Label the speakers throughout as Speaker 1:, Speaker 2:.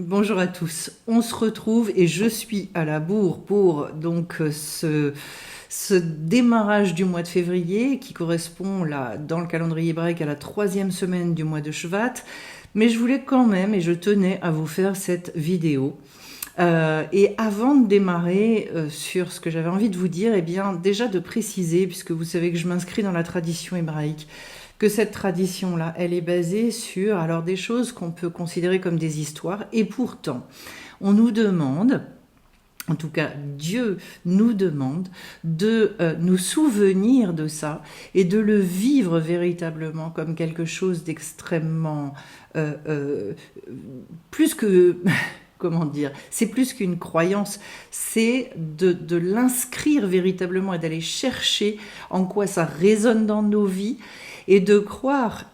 Speaker 1: Bonjour à tous. On se retrouve et je suis à la bourre pour ce démarrage du mois de février qui correspond là, dans le calendrier hébraïque à la troisième semaine du mois de Shvat. Mais je voulais quand même et je tenais à vous faire cette vidéo. Et avant de démarrer sur ce que j'avais envie de vous dire, eh bien déjà de préciser, puisque vous savez que je m'inscris dans la tradition hébraïque, que cette tradition-là, elle est basée sur alors des choses qu'on peut considérer comme des histoires, et pourtant, on nous demande, en tout cas Dieu nous demande, de nous souvenir de ça et de le vivre véritablement comme quelque chose d'extrêmement euh, euh, plus que comment dire, c'est plus qu'une croyance, c'est de l'inscrire véritablement et d'aller chercher en quoi ça résonne dans nos vies et de croire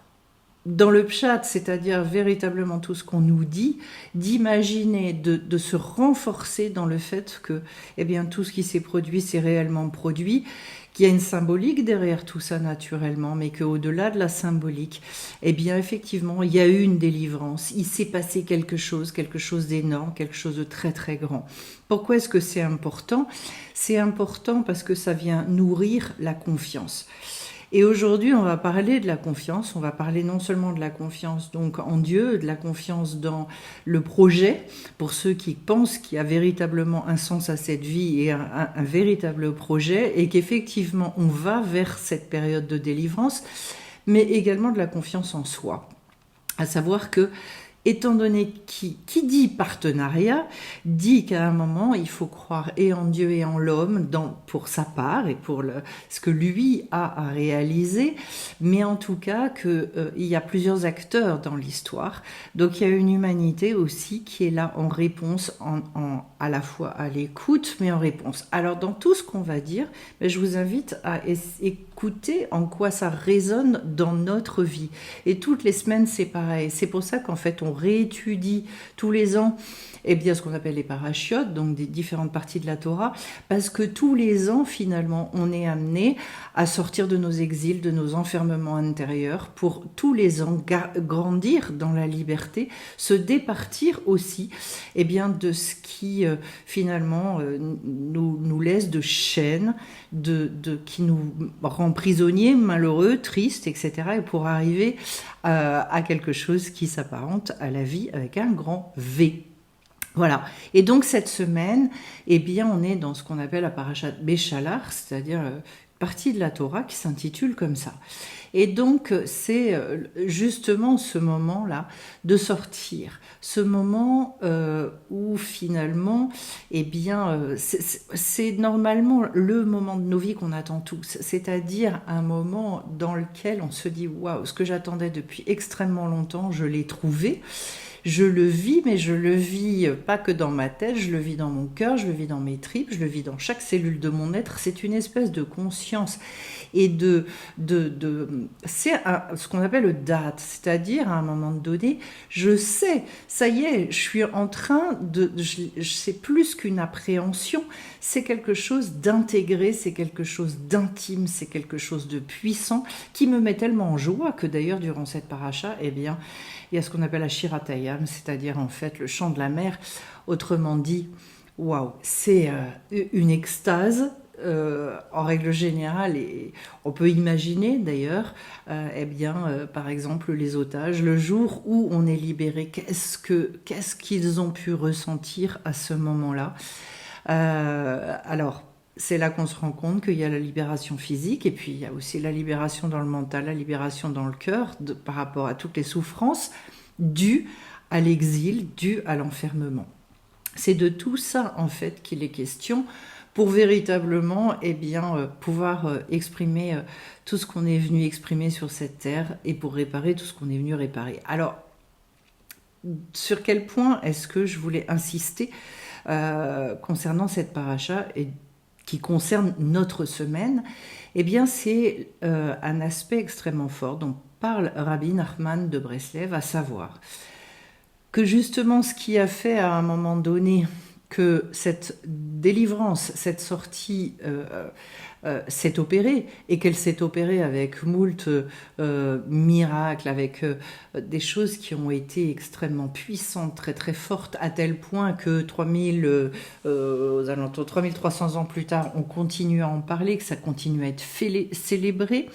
Speaker 1: dans le pshat, c'est-à-dire véritablement tout ce qu'on nous dit, d'imaginer, de se renforcer dans le fait que eh bien, tout ce qui s'est produit, c'est réellement produit, qu'il y a une symbolique derrière tout ça naturellement, mais qu'au-delà de la symbolique, eh bien effectivement, il y a eu une délivrance, il s'est passé quelque chose d'énorme, quelque chose de très très grand. Pourquoi est-ce que c'est important? C'est important parce que ça vient nourrir la confiance. Et aujourd'hui, on va parler de la confiance. On va parler non seulement de la confiance donc en Dieu, de la confiance dans le projet, pour ceux qui pensent qu'il y a véritablement un sens à cette vie et un véritable projet, et qu'effectivement, on va vers cette période de délivrance, mais également de la confiance en soi. À savoir que étant donné qui dit partenariat, dit qu'à un moment, il faut croire et en Dieu et en l'homme pour sa part et pour ce que lui a à réaliser, mais en tout cas qu'il y a plusieurs acteurs dans l'histoire. Donc il y a une humanité aussi qui est là en réponse, à la fois à l'écoute, mais en réponse. Alors dans tout ce qu'on va dire, je vous invite à écouter en quoi ça résonne dans notre vie. Et toutes les semaines, c'est pareil. C'est pour ça qu'en fait, on réétudie tous les ans ce qu'on appelle les parachiotes, donc des différentes parties de la Torah, parce que tous les ans, finalement, on est amené à sortir de nos exils, de nos enfermements intérieurs, pour tous les ans grandir dans la liberté, se départir aussi de ce qui, finalement, nous laisse de chaînes, qui nous rend prisonniers, malheureux, tristes, etc., et pour arriver à quelque chose qui s'apparente à la vie avec un grand V. Voilà. Et donc cette semaine, on est dans ce qu'on appelle la parashat Béchalar, c'est-à-dire partie de la Torah qui s'intitule comme ça. Et donc c'est justement ce moment-là de sortir, ce moment où finalement, c'est normalement le moment de nos vies qu'on attend tous, c'est-à-dire un moment dans lequel on se dit waouh, ce que j'attendais depuis extrêmement longtemps, je l'ai trouvé. Je le vis, mais je le vis pas que dans ma tête, je le vis dans mon cœur, je le vis dans mes tripes, je le vis dans chaque cellule de mon être. C'est une espèce de conscience et c'est ce qu'on appelle le date, c'est-à-dire à un moment donné, je sais, ça y est, je suis en train c'est plus qu'une appréhension, c'est quelque chose d'intégré, c'est quelque chose d'intime, c'est quelque chose de puissant qui me met tellement en joie que d'ailleurs durant cette paracha, il y a ce qu'on appelle la Shiratayam, c'est-à-dire en fait le chant de la mer. Autrement dit, waouh, c'est une extase. En règle générale, et on peut imaginer d'ailleurs, par exemple les otages, le jour où on est libéré, qu'est-ce qu'ils ont pu ressentir à ce moment-là. Alors, c'est là qu'on se rend compte qu'il y a la libération physique et puis il y a aussi la libération dans le mental, la libération dans le cœur par rapport à toutes les souffrances dues à l'exil, dues à l'enfermement. C'est de tout ça en fait qu'il est question pour véritablement pouvoir exprimer tout ce qu'on est venu exprimer sur cette terre et pour réparer tout ce qu'on est venu réparer. Alors, sur quel point est-ce que je voulais insister concernant cette paracha et qui concerne notre semaine, c'est un aspect extrêmement fort dont parle Rabbi Nachman de Breslev, à savoir que justement ce qui a fait à un moment donné que cette délivrance, cette sortie s'est opérée et qu'elle s'est opérée avec moult miracles, avec des choses qui ont été extrêmement puissantes, très très fortes, à tel point que aux alentours 3300 ans plus tard, on continue à en parler, que ça continue à être célébré,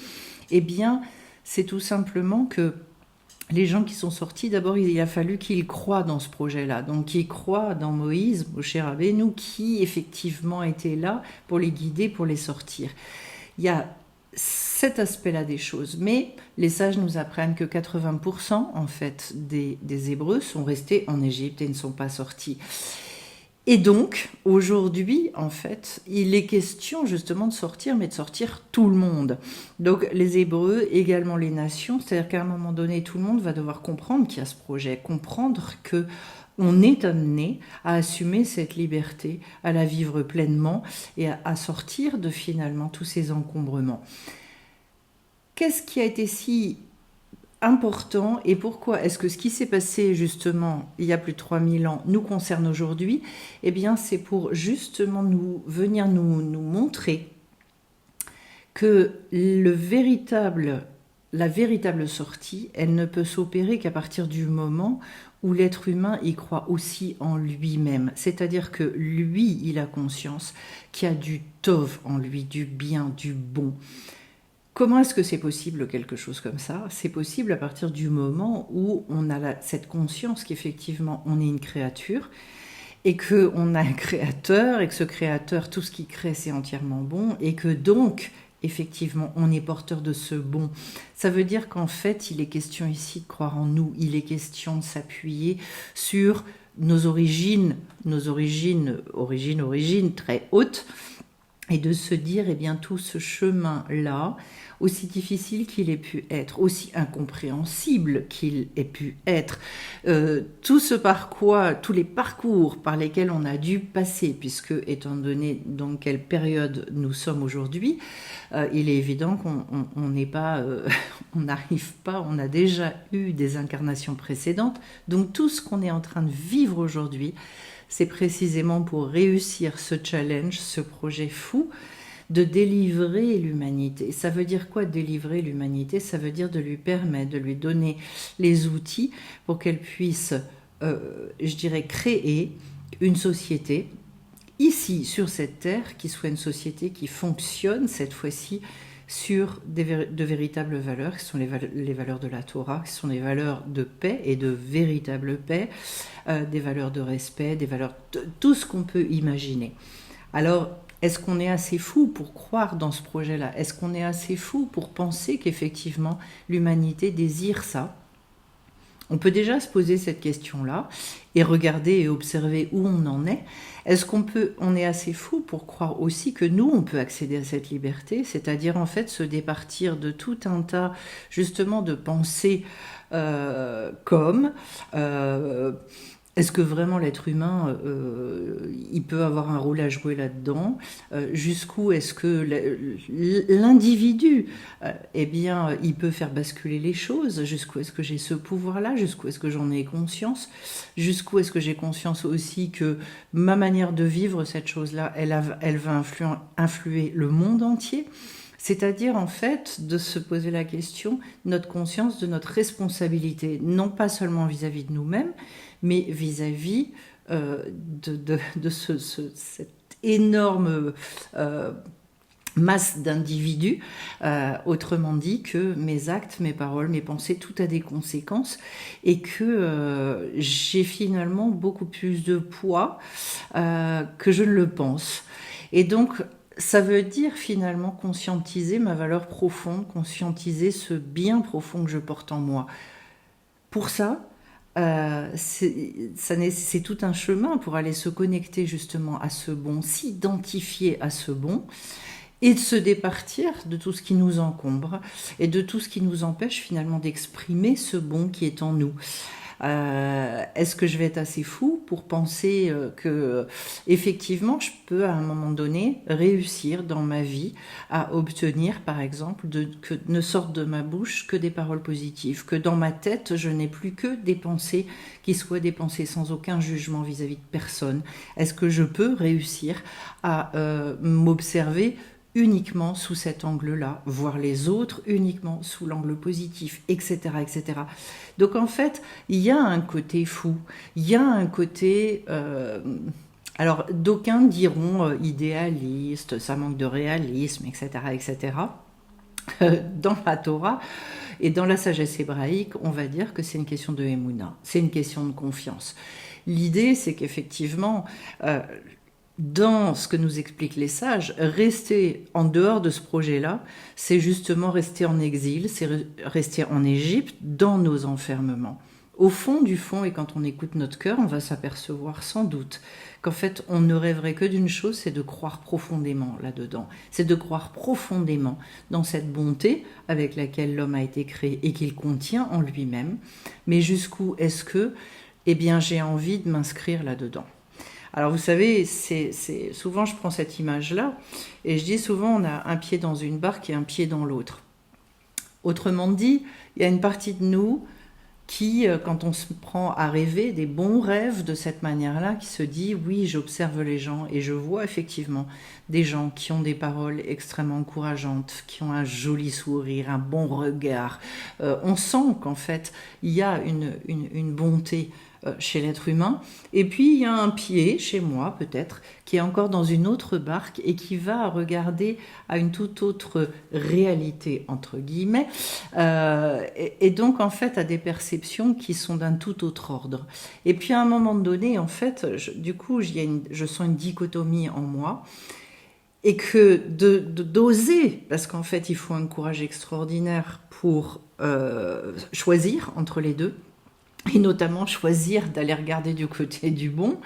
Speaker 1: eh bien, c'est tout simplement que les gens qui sont sortis, d'abord, il a fallu qu'ils croient dans ce projet-là. Donc, qu'ils croient dans Moïse, Moshe Rabbeinu, qui effectivement était là pour les guider, pour les sortir. Il y a cet aspect-là des choses. Mais les sages nous apprennent que 80% en fait des Hébreux sont restés en Égypte et ne sont pas sortis. Et donc, aujourd'hui, en fait, il est question justement de sortir, mais de sortir tout le monde. Donc, les Hébreux, également les nations, c'est-à-dire qu'à un moment donné, tout le monde va devoir comprendre qu'il y a ce projet, comprendre que on est amené à assumer cette liberté, à la vivre pleinement et à sortir de finalement tous ces encombrements. Qu'est-ce qui a été si important et pourquoi est-ce que ce qui s'est passé justement il y a plus de 3000 ans nous concerne aujourd'hui? Eh bien, c'est pour justement venir nous montrer que la véritable sortie, elle ne peut s'opérer qu'à partir du moment où l'être humain y croit aussi en lui-même. C'est-à-dire que lui, il a conscience qu'il y a du tov en lui, du bien, du bon. Comment est-ce que c'est possible quelque chose comme ça? C'est possible à partir du moment où on a cette conscience qu'effectivement on est une créature et qu'on a un créateur et que ce créateur, tout ce qu'il crée, c'est entièrement bon et que donc, effectivement, on est porteur de ce bon. Ça veut dire qu'en fait, il est question ici de croire en nous, il est question de s'appuyer sur nos origines très hautes, et de se dire, eh bien, tout ce chemin-là, aussi difficile qu'il ait pu être, aussi incompréhensible qu'il ait pu être, tout ce tous les parcours par lesquels on a dû passer, puisque, étant donné dans quelle période nous sommes aujourd'hui, il est évident qu'on n'est pas, on n'arrive pas, on a déjà eu des incarnations précédentes, donc tout ce qu'on est en train de vivre aujourd'hui, c'est précisément pour réussir ce challenge, ce projet fou, de délivrer l'humanité. Ça veut dire quoi, délivrer l'humanité? Ça veut dire de lui permettre, de lui donner les outils pour qu'elle puisse, je dirais, créer une société, ici, sur cette terre, qui soit une société qui fonctionne, cette fois-ci, sur de véritables valeurs, qui sont les valeurs de la Torah, qui sont les valeurs de paix et de véritable paix, des valeurs de respect, des valeurs de tout ce qu'on peut imaginer. Alors, est-ce qu'on est assez fou pour croire dans ce projet-là? Est-ce qu'on est assez fou pour penser qu'effectivement l'humanité désire ça? On peut déjà se poser cette question-là et regarder et observer où on en est. Est-ce on est assez fou pour croire aussi que nous, on peut accéder à cette liberté, c'est-à-dire en fait se départir de tout un tas justement de pensées comme est-ce que vraiment l'être humain, il peut avoir un rôle à jouer là-dedans? Jusqu'où est-ce que l'individu, eh bien, il peut faire basculer les choses? Jusqu'où est-ce que j'ai ce pouvoir-là? Jusqu'où est-ce que j'en ai conscience? Jusqu'où est-ce que j'ai conscience aussi que ma manière de vivre cette chose-là, elle va influer le monde entier? C'est-à-dire, en fait, de se poser la question, notre conscience de notre responsabilité, non pas seulement vis-à-vis de nous-mêmes, mais vis-à-vis de cette énorme masse d'individus, autrement dit que mes actes, mes paroles, mes pensées, tout a des conséquences et que j'ai finalement beaucoup plus de poids que je ne le pense. Et donc, ça veut dire finalement conscientiser ma valeur profonde, conscientiser ce bien profond que je porte en moi. Pour ça, c'est tout un chemin pour aller se connecter justement à ce bon, s'identifier à ce bon et de se départir de tout ce qui nous encombre et de tout ce qui nous empêche finalement d'exprimer ce bon qui est en nous. Est-ce que je vais être assez fou pour penser que effectivement je peux à un moment donné réussir dans ma vie à obtenir par exemple que ne sortent de ma bouche que des paroles positives, que dans ma tête je n'ai plus que des pensées qui soient des pensées sans aucun jugement vis-à-vis de personne. Est-ce que je peux réussir à m'observer uniquement sous cet angle-là, voir les autres uniquement sous l'angle positif, etc., etc. Donc en fait, il y a un côté fou, il y a un côté... alors d'aucuns diront idéaliste, ça manque de réalisme, etc., etc. Dans la Torah et dans la sagesse hébraïque, on va dire que c'est une question de émouna, c'est une question de confiance. L'idée, c'est qu'effectivement... dans ce que nous expliquent les sages, rester en dehors de ce projet-là, c'est justement rester en exil, c'est rester en Égypte dans nos enfermements. Au fond du fond, et quand on écoute notre cœur, on va s'apercevoir sans doute qu'en fait, on ne rêverait que d'une chose, c'est de croire profondément là-dedans. C'est de croire profondément dans cette bonté avec laquelle l'homme a été créé et qu'il contient en lui-même. Mais jusqu'où est-ce que, eh bien, j'ai envie de m'inscrire là-dedans ? Alors vous savez, souvent je prends cette image-là et je dis souvent on a un pied dans une barque et un pied dans l'autre. Autrement dit, il y a une partie de nous qui, quand on se prend à rêver des bons rêves de cette manière-là, qui se dit oui, j'observe les gens et je vois effectivement des gens qui ont des paroles extrêmement encourageantes, qui ont un joli sourire, un bon regard. On sent qu'en fait, il y a une bonté chez l'être humain, et puis il y a un pied chez moi peut-être qui est encore dans une autre barque et qui va regarder à une toute autre réalité entre guillemets et donc en fait à des perceptions qui sont d'un tout autre ordre. Et puis à un moment donné en fait je sens une dichotomie en moi et que d'oser, parce qu'en fait il faut un courage extraordinaire pour choisir entre les deux, et notamment choisir d'aller regarder du côté du bon,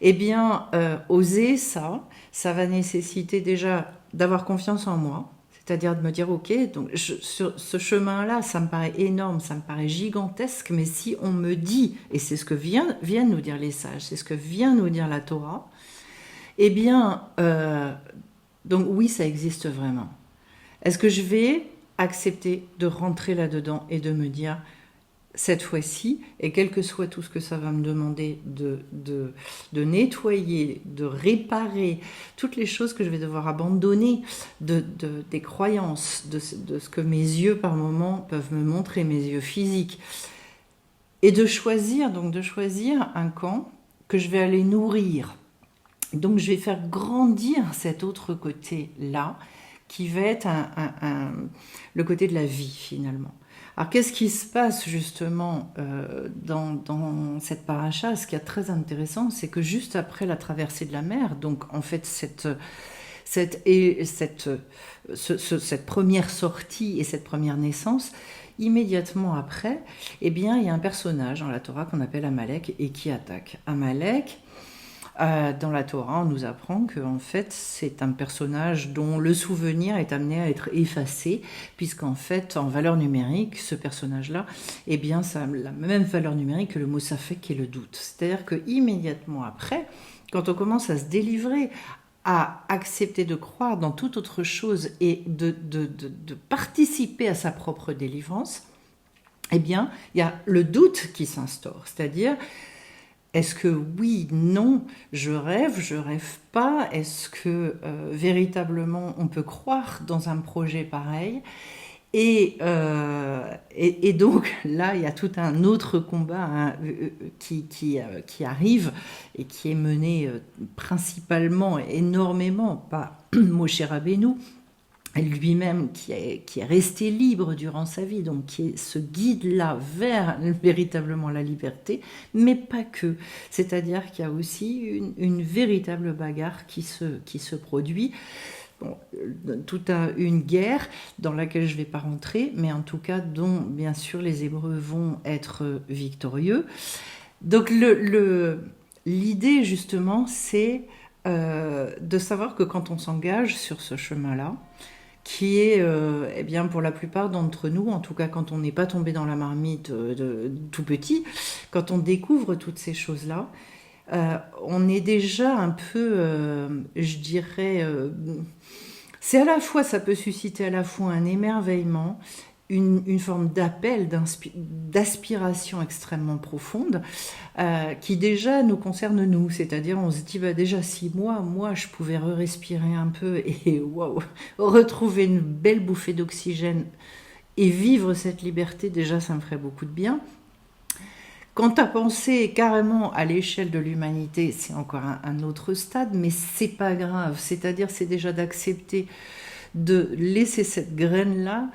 Speaker 1: eh bien, oser ça va nécessiter déjà d'avoir confiance en moi, c'est-à-dire de me dire, ok, donc sur ce chemin-là, ça me paraît énorme, ça me paraît gigantesque, mais si on me dit, et c'est ce que viennent nous dire les sages, c'est ce que vient nous dire la Torah, eh bien, donc oui, ça existe vraiment. Est-ce que je vais accepter de rentrer là-dedans et de me dire... cette fois-ci, et quel que soit tout ce que ça va me demander de nettoyer, de réparer, toutes les choses que je vais devoir abandonner, des croyances, de ce que mes yeux par moments peuvent me montrer, mes yeux physiques, et de choisir un camp que je vais aller nourrir. Donc je vais faire grandir cet autre côté-là, qui va être le côté de la vie finalement. Alors, qu'est-ce qui se passe justement dans cette paracha ? Ce qui est très intéressant, c'est que juste après la traversée de la mer, donc en fait cette première sortie et cette première naissance, immédiatement après, eh bien, il y a un personnage dans la Torah qu'on appelle Amalek et qui attaque. Amalek, dans la Torah, on nous apprend que en fait, c'est un personnage dont le souvenir est amené à être effacé, puisqu'en fait, en valeur numérique, ce personnage-là, eh bien, ça a la même valeur numérique que le mot safek qui est le doute. C'est-à-dire qu'immédiatement après, quand on commence à se délivrer, à accepter de croire dans toute autre chose et de participer à sa propre délivrance, eh bien, il y a le doute qui s'instaure, c'est-à-dire... est-ce que oui, non, je rêve pas? Est-ce que véritablement on peut croire dans un projet pareil? Et donc là, il y a tout un autre combat qui arrive et qui est mené principalement, énormément par Moshe Rabbeinu, lui-même qui est resté libre durant sa vie, donc qui est ce guide-là vers véritablement la liberté, mais pas que. C'est-à-dire qu'il y a aussi une véritable bagarre qui se produit. Bon, toute une guerre dans laquelle je ne vais pas rentrer, mais en tout cas dont bien sûr les Hébreux vont être victorieux. Donc l'idée justement, c'est de savoir que quand on s'engage sur ce chemin-là, qui est, eh bien, pour la plupart d'entre nous, en tout cas quand on n'est pas tombé dans la marmite de tout petit, quand on découvre toutes ces choses-là, on est déjà un peu, je dirais, c'est à la fois, ça peut susciter à la fois un émerveillement, une forme d'appel, d'aspiration extrêmement profonde, qui déjà nous concerne nous. C'est-à-dire, on se dit, bah déjà, si moi, je pouvais respirer un peu et waouh, retrouver une belle bouffée d'oxygène et vivre cette liberté, déjà, ça me ferait beaucoup de bien. Quant à penser carrément à l'échelle de l'humanité, c'est encore un autre stade, mais c'est pas grave. C'est-à-dire, c'est déjà d'accepter de laisser cette graine-là,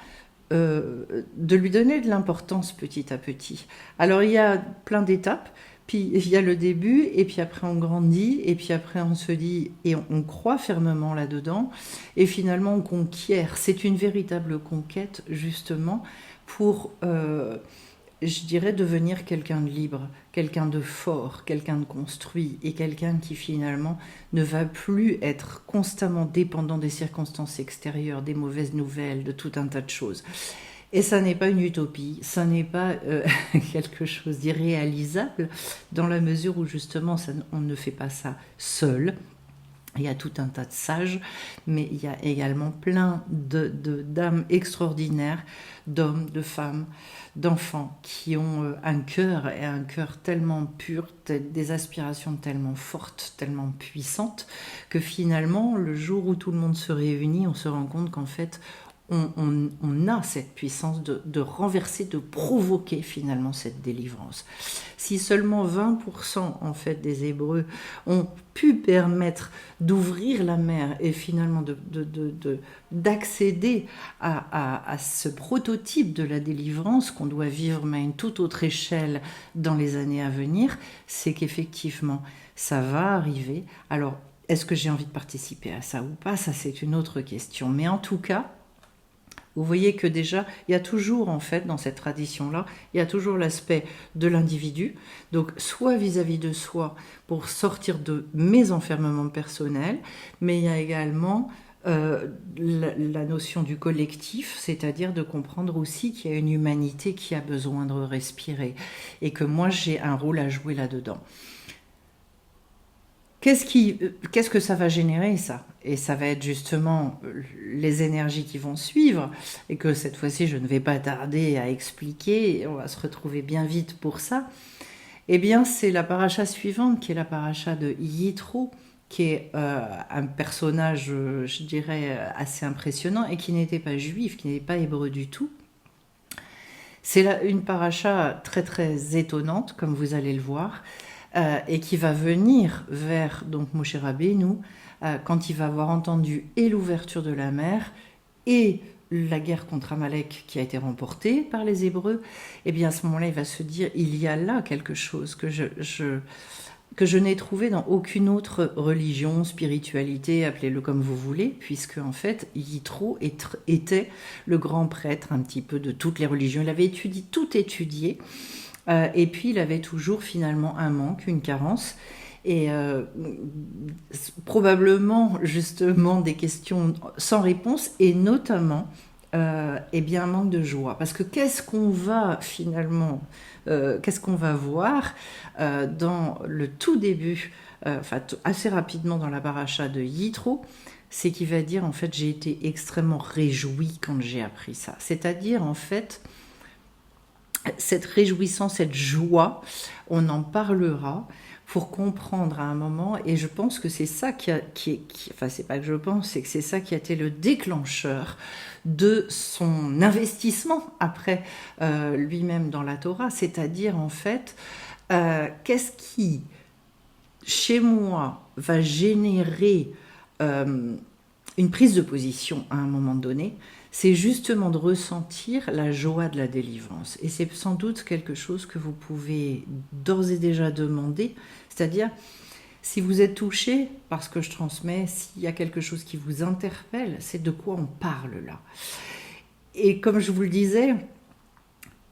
Speaker 1: de lui donner de l'importance petit à petit. Alors, il y a plein d'étapes, puis il y a le début, et puis après on grandit, et puis après on se dit, et on croit fermement là-dedans, et finalement on conquiert. C'est une véritable conquête, justement, pour je dirais devenir quelqu'un de libre, quelqu'un de fort, quelqu'un de construit et quelqu'un qui finalement ne va plus être constamment dépendant des circonstances extérieures, des mauvaises nouvelles, de tout un tas de choses. Et ça n'est pas une utopie, ça n'est pas quelque chose d'irréalisable dans la mesure où justement on ne fait pas ça seul. Il y a tout un tas de sages, mais il y a également plein d'âmes extraordinaires, d'hommes, de femmes, d'enfants qui ont un cœur et un cœur tellement pur, des aspirations tellement fortes, tellement puissantes, que finalement, le jour où tout le monde se réunit, on se rend compte qu'en fait, on a cette puissance de renverser, de provoquer finalement cette délivrance. Si seulement 20% en fait des Hébreux ont pu permettre d'ouvrir la mer et finalement d'accéder à ce prototype de la délivrance qu'on doit vivre mais à une toute autre échelle dans les années à venir, c'est qu'effectivement ça va arriver. Alors est-ce que j'ai envie de participer à ça ou pas? Ça c'est une autre question. Mais en tout cas, vous voyez que déjà, il y a toujours, en fait, dans cette tradition-là, il y a toujours l'aspect de l'individu, donc soit vis-à-vis de soi, pour sortir de mes enfermements personnels, mais il y a également la notion du collectif, c'est-à-dire de comprendre aussi qu'il y a une humanité qui a besoin de respirer, et que moi, j'ai un rôle à jouer là-dedans. Qu'est-ce que ça va générer, ça? Et ça va être justement les énergies qui vont suivre, et que cette fois-ci, je ne vais pas tarder à expliquer, et on va se retrouver bien vite pour ça. Eh bien, c'est la paracha suivante, qui est la paracha de Yitro, qui est un personnage, je dirais, assez impressionnant, et qui n'était pas juif, qui n'était pas hébreu du tout. C'est une paracha très très étonnante, comme vous allez le voir, et qui va venir vers donc Moshe Rabbeinu quand il va avoir entendu et l'ouverture de la mer et la guerre contre Amalek qui a été remportée par les Hébreux. Et bien à ce moment-là, il va se dire, il y a là quelque chose que je n'ai trouvé dans aucune autre religion, spiritualité, appelez-le comme vous voulez, puisque en fait, Yitro était le grand prêtre un petit peu de toutes les religions. Il avait tout étudié. Et puis il avait toujours finalement un manque, une carence, et probablement justement des questions sans réponse, et notamment eh bien un manque de joie. Parce que qu'est-ce qu'on va finalement, qu'est-ce qu'on va voir dans le tout début, assez rapidement dans la paracha de Yitro, c'est qu'il va dire en fait j'ai été extrêmement réjoui quand j'ai appris ça. C'est-à-dire en fait cette réjouissance, cette joie, on en parlera pour comprendre à un moment, et je pense que c'est ça enfin c'est pas que je pense, c'est que c'est ça qui a été le déclencheur de son investissement après lui-même dans la Torah, c'est-à-dire en fait, qu'est-ce qui, chez moi, va générer une prise de position à un moment donné, c'est justement de ressentir la joie de la délivrance. Et c'est sans doute quelque chose que vous pouvez d'ores et déjà demander, c'est-à-dire si vous êtes touché par ce que je transmets, s'il y a quelque chose qui vous interpelle, c'est de quoi on parle là. Et comme je vous le disais,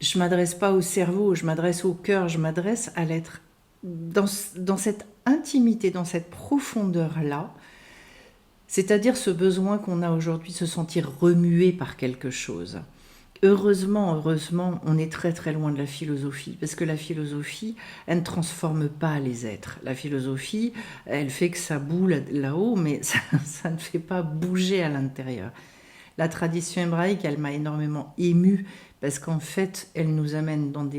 Speaker 1: je ne m'adresse pas au cerveau, je m'adresse au cœur, je m'adresse à l'être. Dans cette intimité, dans cette profondeur-là, C'est-à-dire ce besoin qu'on a aujourd'hui de se sentir remué par quelque chose. Heureusement, on est très très loin de la philosophie, parce que la philosophie, elle ne transforme pas les êtres. La philosophie, elle fait que ça boule là-haut, mais ça ne fait pas bouger à l'intérieur. La tradition hébraïque, elle m'a énormément émue, parce qu'en fait, elle nous amène dans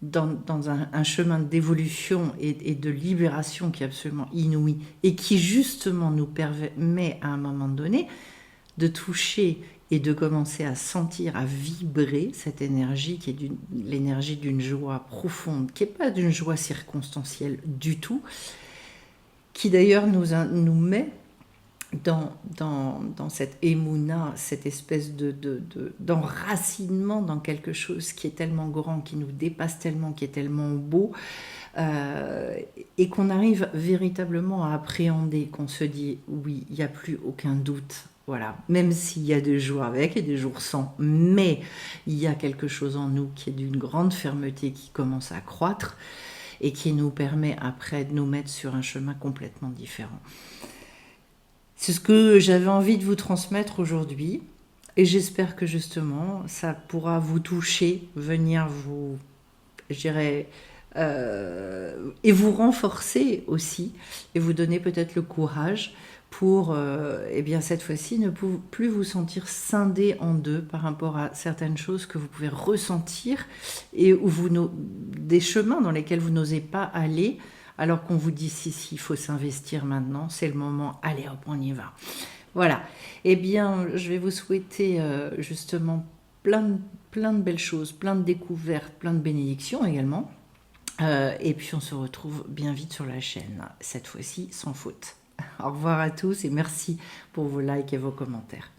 Speaker 1: dans un chemin d'évolution et de libération qui est absolument inouï, et qui justement nous permet à un moment donné de toucher et de commencer à sentir, à vibrer cette énergie qui est l'énergie d'une joie profonde, qui n'est pas d'une joie circonstancielle du tout, qui d'ailleurs nous met dans cette émouna, cette espèce d'enracinement dans quelque chose qui est tellement grand, qui nous dépasse tellement, qui est tellement beau, et qu'on arrive véritablement à appréhender, qu'on se dit oui, il n'y a plus aucun doute. Voilà, même s'il y a des jours avec et des jours sans, mais il y a quelque chose en nous qui est d'une grande fermeté qui commence à croître et qui nous permet après de nous mettre sur un chemin complètement différent. C'est ce que j'avais envie de vous transmettre aujourd'hui et j'espère que justement ça pourra vous toucher, venir vous, je dirais, et vous renforcer aussi et vous donner peut-être le courage pour, eh bien cette fois-ci, ne plus vous sentir scindé en deux par rapport à certaines choses que vous pouvez ressentir et où des chemins dans lesquels vous n'osez pas aller, alors qu'on vous dit si, il faut s'investir maintenant, c'est le moment, allez hop, on y va. Voilà, eh bien je vais vous souhaiter justement plein de belles choses, plein de découvertes, plein de bénédictions également. Et puis on se retrouve bien vite sur la chaîne, cette fois-ci sans faute. Au revoir à tous et merci pour vos likes et vos commentaires.